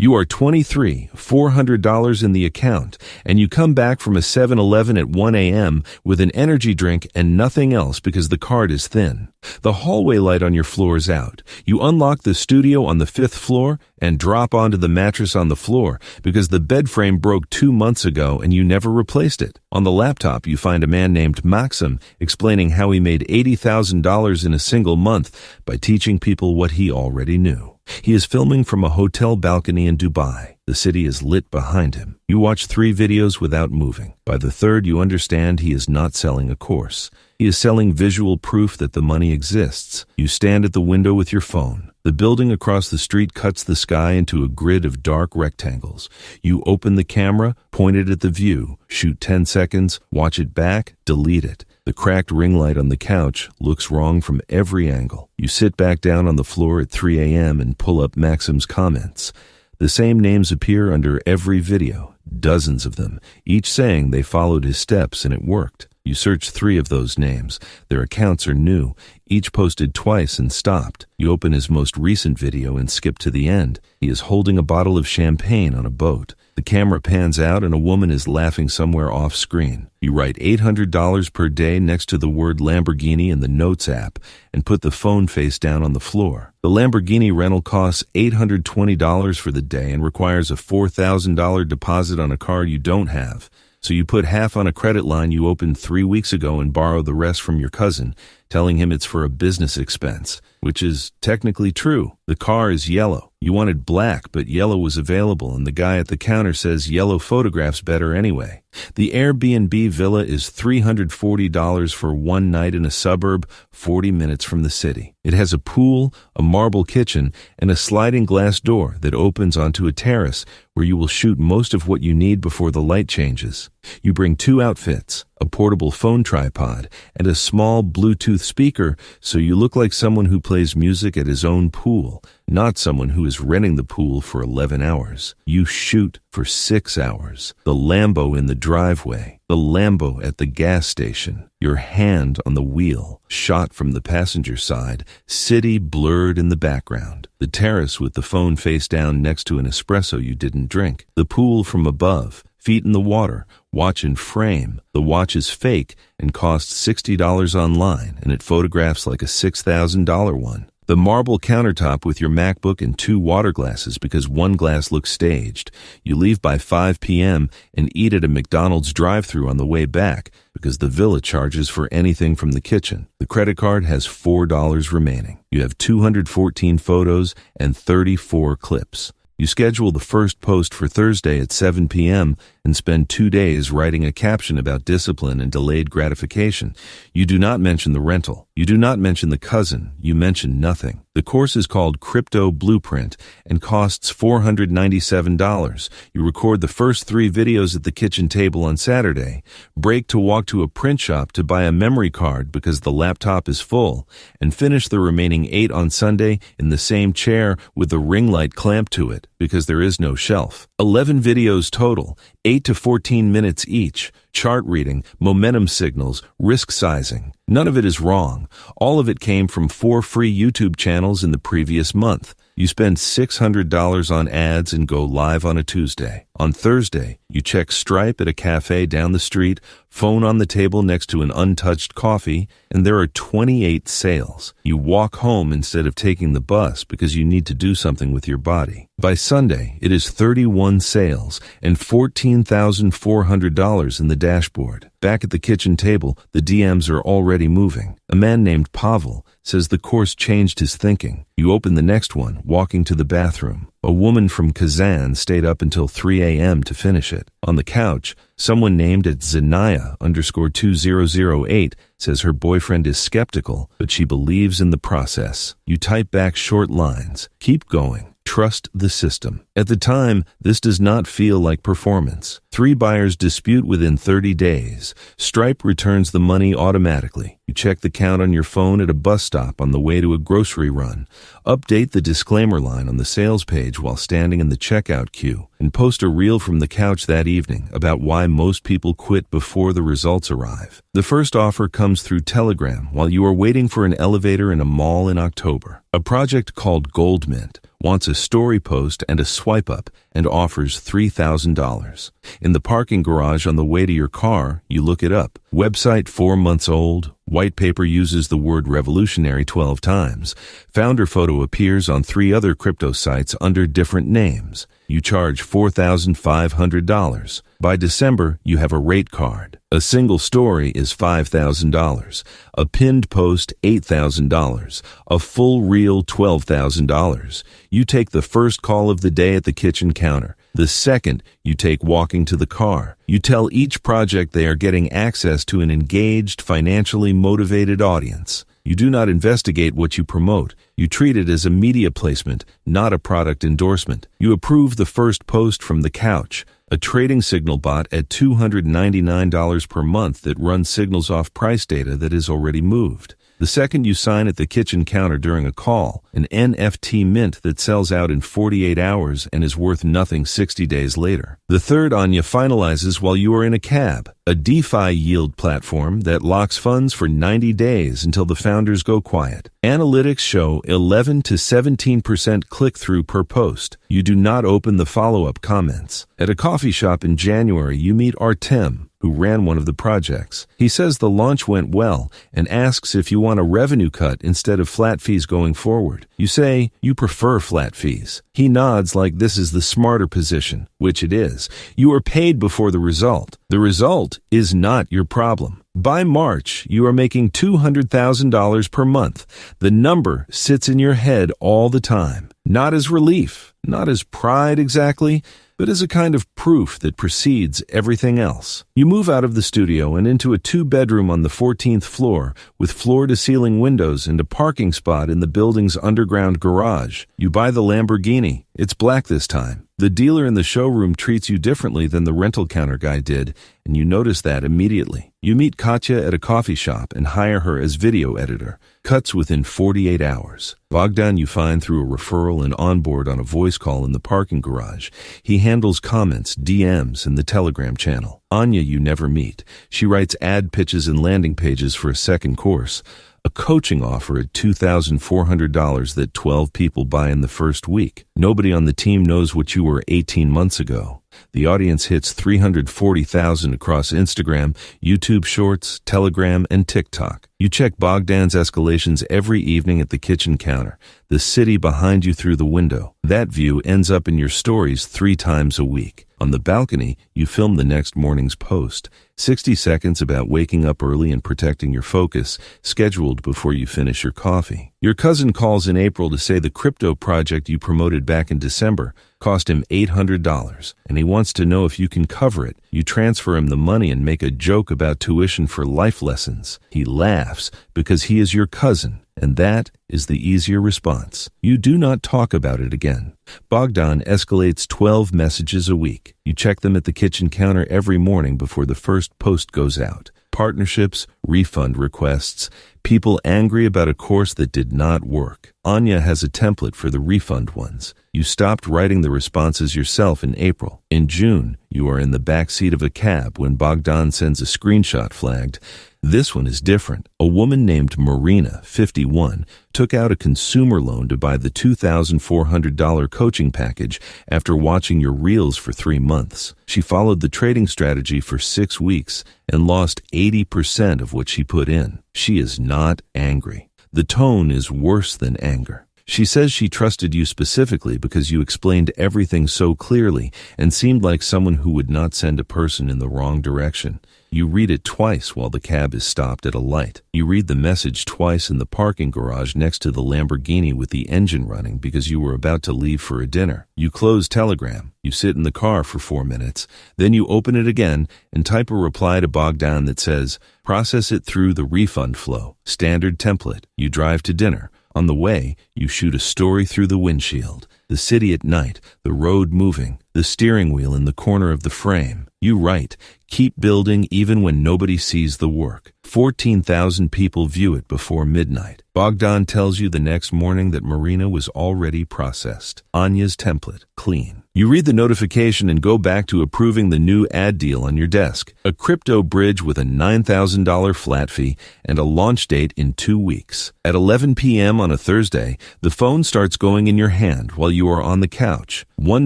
You are 23, $400 in the account, and you come back from a 7-Eleven at 1 a.m. with an energy drink and nothing else because the card is thin. The hallway light on your floor is out. You unlock the studio on the 5th floor and drop onto the mattress on the floor because the bed frame broke 2 months ago and you never replaced it. On the laptop, you find a man named Maxim explaining how he made $80,000 in a single month by teaching people what he already knew. He is filming from a hotel balcony in Dubai. The city is lit behind him. You watch 3 videos without moving. By the 3rd, you understand he is not selling a course. He is selling visual proof that the money exists. You stand at the window with your phone. The building across the street cuts the sky into a grid of dark rectangles. You open the camera, point it at the view, shoot 10 seconds, watch it back, delete it. The cracked ring light on the couch looks wrong from every angle. You sit back down on the floor at 3 a.m. and pull up Maxim's comments. The same names appear under every video, dozens of them, each saying they followed his steps and it worked. You search 3 of those names. Their accounts are new, each posted twice and stopped. You open his most recent video and skip to the end. He is holding a bottle of champagne on a boat. The camera pans out and a woman is laughing somewhere off screen. You write $800 per day next to the word Lamborghini in the Notes app and put the phone face down on the floor. The Lamborghini rental costs $820 for the day and requires a $4,000 deposit on a car you don't have. So you put half on a credit line you opened 3 weeks ago and borrow the rest from your cousin, telling him it's for a business expense, which is technically true. The car is yellow. You wanted black, but yellow was available, and the guy at the counter says yellow photographs better anyway. The Airbnb villa is $340 for one night in a suburb 40 minutes from the city. It has a pool, a marble kitchen, and a sliding glass door that opens onto a terrace where you will shoot most of what you need before the light changes. You bring 2 outfits, a portable phone tripod, and a small Bluetooth speaker so you look like someone who plays music at his own pool, not someone who is renting the pool for 11 hours. You shoot for 6 hours. The Lambo in the driveway, the Lambo at the gas station, your hand on the wheel, shot from the passenger side, city blurred in the background, the terrace with the phone face down next to an espresso you didn't drink, the pool from above, feet in the water, watch in frame. The watch is fake and costs $60 online, and it photographs like a $6,000 one. The marble countertop with your MacBook and 2 water glasses because one glass looks staged. You leave by 5 p.m. and eat at a McDonald's drive-thru on the way back because the villa charges for anything from the kitchen. The credit card has $4 remaining. You have 214 photos and 34 clips. You schedule the first post for Thursday at 7 p.m. and spend 2 days writing a caption about discipline and delayed gratification. You do not mention the rental. You do not mention the cousin. You mention nothing. The course is called Crypto Blueprint and costs $497. You record the first 3 videos at the kitchen table on Saturday, break to walk to a print shop to buy a memory card because the laptop is full, and finish the remaining 8 on Sunday in the same chair with the ring light clamped to it because there is no shelf. 11 videos total, 8 to 14 minutes each. Chart reading, momentum signals, risk sizing. None of it is wrong. All of it came from 4 free YouTube channels in the previous month. You spend $600 on ads and go live on a Tuesday. On Thursday, you check Stripe at a cafe down the street, phone on the table next to an untouched coffee, and there are 28 sales. You walk home instead of taking the bus because you need to do something with your body. By Sunday, it is 31 sales and $14,400 in the dashboard. Back at the kitchen table, the DMs are already moving. A man named Pavel says the course changed his thinking. You open the next one, walking to the bathroom. A woman from Kazan stayed up until 3 a.m. to finish it. On the couch, someone named at Zanaya_2008 says her boyfriend is skeptical, but she believes in the process. You type back short lines. Keep going. Trust the system. At the time, this does not feel like performance. 3 buyers dispute within 30 days. Stripe returns the money automatically. You check the count on your phone at a bus stop on the way to a grocery run. Update the disclaimer line on the sales page while standing in the checkout queue. And post a reel from the couch that evening about why most people quit before the results arrive. The first offer comes through Telegram while you are waiting for an elevator in a mall in October. A project called Gold Mint. wants a story post and a swipe up, and offers $3,000. In the parking garage on the way to your car, you look it up. Website 4 months old. White paper uses the word revolutionary 12 times. Founder photo appears on 3 other crypto sites under different names. You charge $4,500. By December, you have a rate card. A single story is $5,000. A pinned post, $8,000. A full reel, $12,000. You take the first call of the day at the kitchen counter. The second, you take walking to the car. You tell each project they are getting access to an engaged, financially motivated audience. You do not investigate what you promote. You treat it as a media placement, not a product endorsement. You approve the first post from the couch, a trading signal bot at $299 per month that runs signals off price data that is already moved. The second you sign at the kitchen counter during a call, an NFT mint that sells out in 48 hours and is worth nothing 60 days later. The third Anya finalizes while you are in a cab, a DeFi yield platform that locks funds for 90 days until the founders go quiet. Analytics show 11 to 17% click-through per post. You do not open the follow-up comments. At a coffee shop in January, you meet Artem, who ran one of the projects. He says the launch went well and asks if you want a revenue cut instead of flat fees going forward. You say you prefer flat fees. He nods like this is the smarter position, which it is. You are paid before the result. The result is not your problem. By March, you are making $200,000 per month. The number sits in your head all the time, not as relief, not as pride exactly, but as a kind of proof that precedes everything else. You move out of the studio and into a 2-bedroom on the 14th floor with floor-to-ceiling windows and a parking spot in the building's underground garage. You buy the Lamborghini. It's black this time. The dealer in the showroom treats you differently than the rental counter guy did, and you notice that immediately. You meet Katya at a coffee shop and hire her as video editor. Cuts within 48 hours. Bogdan you find through a referral and onboard on a voice call in the parking garage. He handles comments, DMs, and the Telegram channel. Anya you never meet. She writes ad pitches and landing pages for a second course. A coaching offer at $2,400 that 12 people buy in the first week. Nobody on the team knows what you were 18 months ago. The audience hits 340,000 across Instagram, YouTube Shorts, Telegram, and TikTok. You check Bogdan's escalations every evening at the kitchen counter, the city behind you through the window. That view ends up in your stories 3 times a week. On the balcony, you film the next morning's post. 60 seconds about waking up early and protecting your focus, scheduled before you finish your coffee. Your cousin calls in April to say the crypto project you promoted back in December cost him $800, and he wants to know if you can cover it. You transfer him the money and make a joke about tuition for life lessons. He laughs because he is your cousin, and that is the easier response. You do not talk about it again. Bogdan escalates 12 messages a week. You check them at the kitchen counter every morning before the first post goes out. Partnerships, refund requests, people angry about a course that did not work. Anya has a template for the refund ones. You stopped writing the responses yourself in April. In June, you are in the back seat of a cab when Bogdan sends a screenshot flagged. This one is different. A woman named Marina, 51, took out a consumer loan to buy the $2,400 coaching package after watching your reels for 3 months. She followed the trading strategy for 6 weeks and lost 80% of what she put in. She is not angry. The tone is worse than anger. She says she trusted you specifically because you explained everything so clearly and seemed like someone who would not send a person in the wrong direction. You read it twice while the cab is stopped at a light. You read the message twice in the parking garage next to the Lamborghini with the engine running because you were about to leave for a dinner. You close Telegram. You sit in the car for 4 minutes. Then you open it again and type a reply to Bogdan that says, process it through the refund flow. Standard template. You drive to dinner. On the way, you shoot a story through the windshield. the city at night, the road moving, the steering wheel in the corner of the frame. You write, keep building even when nobody sees the work. 14,000 people view it before midnight. Bogdan tells you the next morning that Marina was already processed. Anya's template, clean. You read the notification and go back to approving the new ad deal on your desk. A crypto bridge with a $9,000 flat fee and a launch date in 2 weeks. At 11 p.m. on a Thursday, the phone starts going in your hand while you are on the couch. One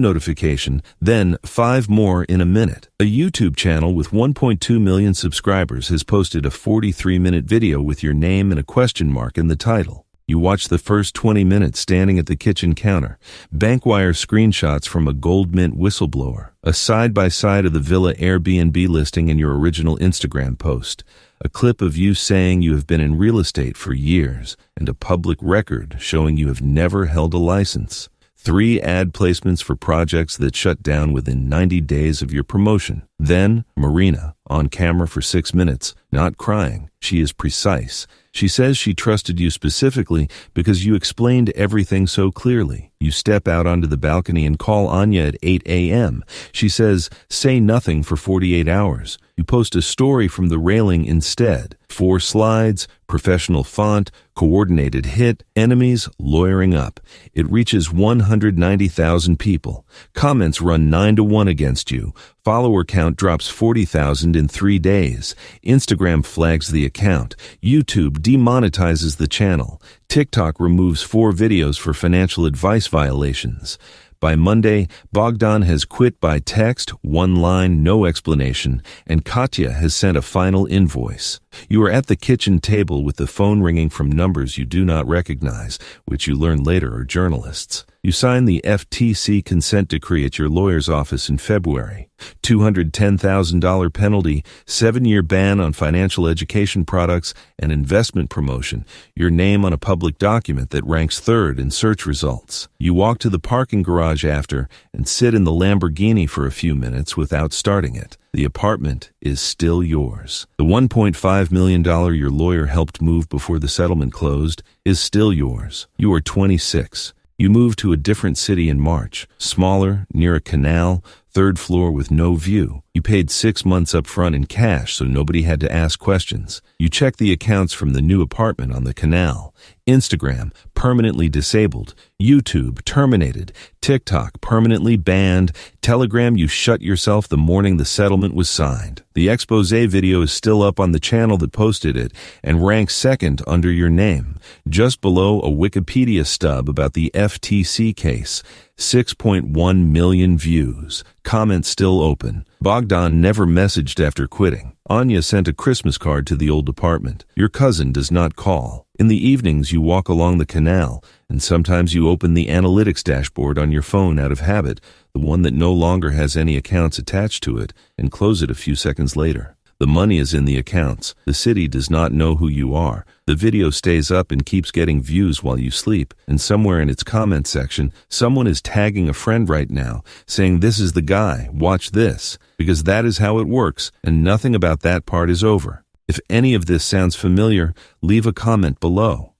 notification, then 5 more in a minute. A YouTube channel with 1.2 million subscribers has posted a 43-minute video with your name and a question mark in the title. You watch the first 20 minutes standing at the kitchen counter, bankwire screenshots from a Gold Mint whistleblower, a side-by-side of the villa Airbnb listing and your original Instagram post, a clip of you saying you have been in real estate for years, and a public record showing you have never held a license. 3 ad placements for projects that shut down within 90 days of your promotion. Then, Marina, on camera for 6 minutes, not crying. She is precise. She says she trusted you specifically because you explained everything so clearly. You step out onto the balcony and call Anya at 8 a.m. She says, say nothing for 48 hours. You post a story from the railing instead. 4 slides, professional font, coordinated hit, enemies lawyering up. It reaches 190,000 people. Comments run 9-1 against you. Follower count drops 40,000 in 3 days. Instagram flags the account. YouTube demonetizes the channel. TikTok removes 4 videos for financial advice violations. By Monday, Bogdan has quit by text, 1 line, no explanation, and Katya has sent a final invoice. You are at the kitchen table with the phone ringing from numbers you do not recognize, which you learn later are journalists. You sign the FTC consent decree at your lawyer's office in February. $210,000 penalty, 7-year ban on financial education products, and investment promotion. Your name on a public document that ranks 3rd in search results. You walk to the parking garage after and sit in the Lamborghini for a few minutes without starting it. The apartment is still yours. The $1.5 million your lawyer helped move before the settlement closed is still yours. You are 26. You moved to a different city in March, smaller, near a canal, 3rd floor with no view. You paid 6 months up front in cash so nobody had to ask questions. You check the accounts from the new apartment on the canal. Instagram, permanently disabled. YouTube, terminated. TikTok, permanently banned. Telegram, you shut yourself the morning the settlement was signed. The expose video is still up on the channel that posted it and ranks 2nd under your name, just below a Wikipedia stub about the FTC case. 6.1 million views. Comments still open. Bogdan never messaged after quitting. Anya sent a Christmas card to the old apartment. Your cousin does not call. In the evenings, you walk along the canal, and sometimes you open the analytics dashboard on your phone out of habit, the one that no longer has any accounts attached to it, and close it a few seconds later. The money is in the accounts. The city does not know who you are. The video stays up and keeps getting views while you sleep. And somewhere in its comment section, someone is tagging a friend right now, saying, this is the guy, watch this. Because that is how it works, and nothing about that part is over. If any of this sounds familiar, leave a comment below.